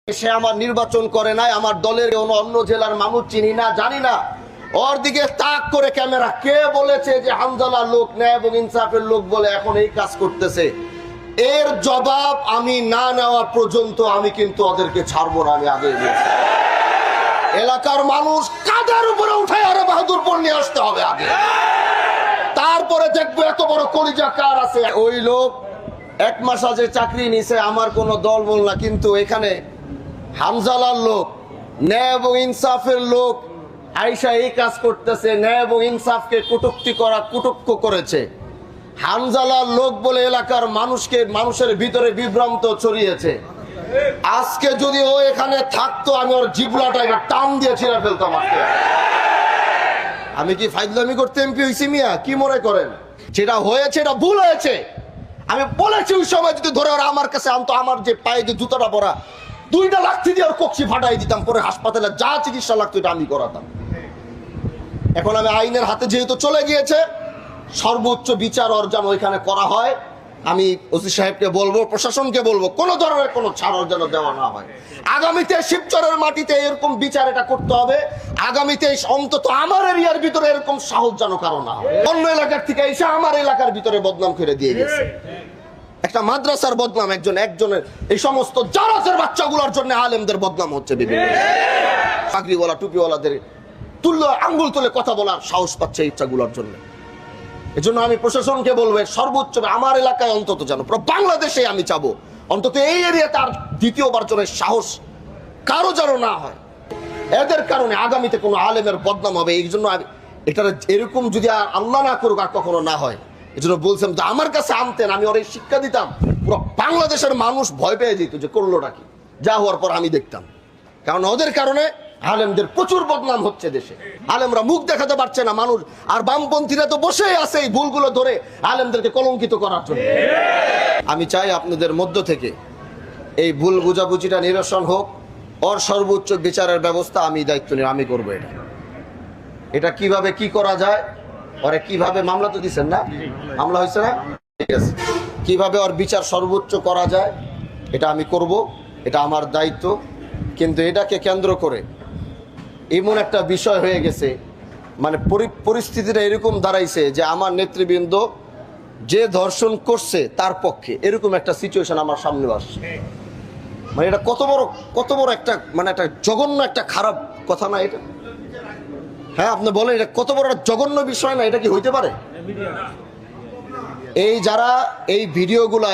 সে আমার নির্বাচন করে নাই, আমার দলের অন্য জেলার মানুষ চিনি না, জানি না। ওর দিকে তাক করে ক্যামেরা, কে বলেছে যে হামজালা লোক ন্যায় এবং ইনসাফের লোক বলে এখন এই কাজ করতেছে? এর জবাব আমি না নেওয়া পর্যন্ত আমি কিন্তু ওদেরকে ছাড়বো না। আমি আগে বলছি, এলাকার মানুষ কাঁধের উপরে উঠে আরে বাহাদুরপুর নিয়ে আসতে হবে আগে, তারপরে দেখবো এত বড় কলিজা কার আছে। ওই লোক 1 মাস আগে চাকরি নিছে, আমার কোনো দল বল না, কিন্তু এখানে হামজালার লোক, ন্যায় এবং ইনসাফের লোক আইসা এই কাজ করতেছে, ন্যায় এবং ইনসাফকে কটূক্তি করেছে। হামজালার লোক বলে এলাকার মানুষের ভিতরে বিভ্রান্ত ছড়িয়েছে। আজকে যদি ও এখানে থাকতো, আমি ওর জিবলাটা টান দিয়ে ছিঁড়ে ফেলতাম। আমি কি ফাইজলামি করতে এমপি হইছি মিয়া? কি মনে করেন? যেটা হয়েছে এটা ভুল হয়েছে। আমি বলেছি ওই সময় যদি ধরে ওরা আমার কাছে আনতো, আমার যে পায়ে যে জুতাটা পরা, 2টা লাঠি দিয়ে ওর কক্ষি ফাটাই দিতাম, পরে হাসপাতালে যা চিকিৎসা লাগতো এটা আমি করাতাম। এখন আমি আইনের হাতে যেহেতু চলে গিয়েছে, সর্বোচ্চ বিচার ওর যেন ওইখানে করা হয়। আমি ওসি সাহেবকে বলবো, প্রশাসনকে বলবো, কোনো ধরনের কোনো ছাড় যেন দেওয়া না হয়। আগামীতে শিবচরের মাটিতে এরকম বিচার এটা করতে হবে। আগামীতে অন্তত আমার এরিয়ার ভিতরে এরকম সাহস যেন কারো না হয়। অন্য এলাকার থেকে এসে আমার এলাকার ভিতরে বদনাম করে দিয়ে গেছে। একটা মাদ্রাসার বদনাম একজনের, এই সমস্ত জারাজের বাচ্চাগুলোর জন্য আলেমদের বদনাম হচ্ছে। বিভিন্ন চাকরিওয়ালা টুপিওয়ালাদের আঙ্গুল তুলে কথা বলার সাহস পাচ্ছে এই ইচ্ছাগুলোর জন্য। এজন্য আমি প্রশাসনকে বলবো, সর্বোচ্চ আমার এলাকায় অন্তত যেন, বাংলাদেশে আমি চাবো অন্তত এই এরিয়া তার দ্বিতীয়বার জনের সাহস কারো যেন না হয়। এদের কারণে আগামীতে কোনো আলেমের বদনাম হবে। এই জন্য এটা এরকম যদি আল্লাহ না করুক আর কখনো না হয়, এই জন্য বলছিলাম যে আমার কাছে আনতেন, আমি ওর শিক্ষা দিতাম, পুরো বাংলাদেশের মানুষ ভয় পেয়ে যেত যে করলোটা কি। যা হওয়ার পর আমি দেখতাম, কারণ ওদের কারণে আলেমদের প্রচুর বদনাম হচ্ছে দেশে। আলেমরা মুখ দেখাতে পারছে না মানুষ, আর বামপন্থীরা তো বসেই আছে এই ভুলগুলো ধরে আলেমদেরকে কলঙ্কিত করার জন্য। আমি চাই আপনাদের মধ্য থেকে এই ভুল বুঝাবুঝিটা নিরসন হোক, ওর সর্বোচ্চ বিচারের ব্যবস্থা আমি দায়িত্ব নিয়ে আমি করবো। এটা কিভাবে কি করা যায়, ওরে কিভাবে, মামলা তো দিচ্ছেন না, মামলা হয়েছে না, ঠিক আছে, কিভাবে ওর বিচার সর্বোচ্চ করা যায় এটা আমি করব, এটা আমার দায়িত্ব। কিন্তু এটাকে কেন্দ্র করে এমন একটা বিষয় হয়ে গেছে, মানে পরিস্থিতিটা এরকম দাঁড়াইছে যে আমার নেতৃবৃন্দ যে ধর্ষণ করছে তার পক্ষে, এরকম একটা সিচুয়েশন আমার সামনে আসছে। মানে এটা কত বড় একটা, মানে একটা জঘন্য একটা খারাপ কথা না এটা? হ্যাঁ, আপনি বলেন এটা কত বড় জঘন্য বিষয় না? এটা কি হইতে পারে? এই যারা এই ভিডিওগুলা,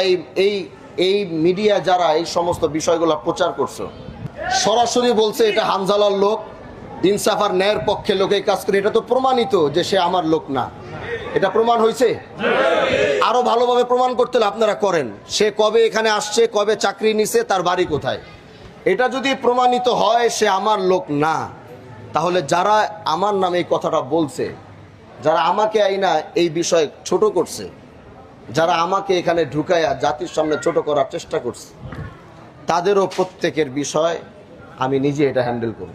এই মিডিয়া যারা এই সমস্ত বিষয়গুলো প্রচার করছে, সরাসরি বলছে এটা হামজালার লোক, ইনসাফ আর ন্যায়ের পক্ষে লোক এই কাজ করে। এটা তো প্রমাণিত যে সে আমার লোক না। এটা প্রমাণ হয়েছে। আরো ভালোভাবে প্রমাণ করতে হলে আপনারা করেন, সে কবে এখানে আসছে, কবে চাকরি নিছে, তার বাড়ি কোথায়। এটা যদি প্রমাণিত হয় সে আমার লোক না, তাহলে যারা আমার নামে এই কথাটা বলছে, যারা আমাকে আইনা এই বিষয়ে ছোট করছে, যারা আমাকে এখানে ঢুকাইয়া জাতির সামনে ছোট করার চেষ্টা করছে, তাদেরও প্রত্যেকের বিষয় আমি নিজে এটা হ্যান্ডেল করব।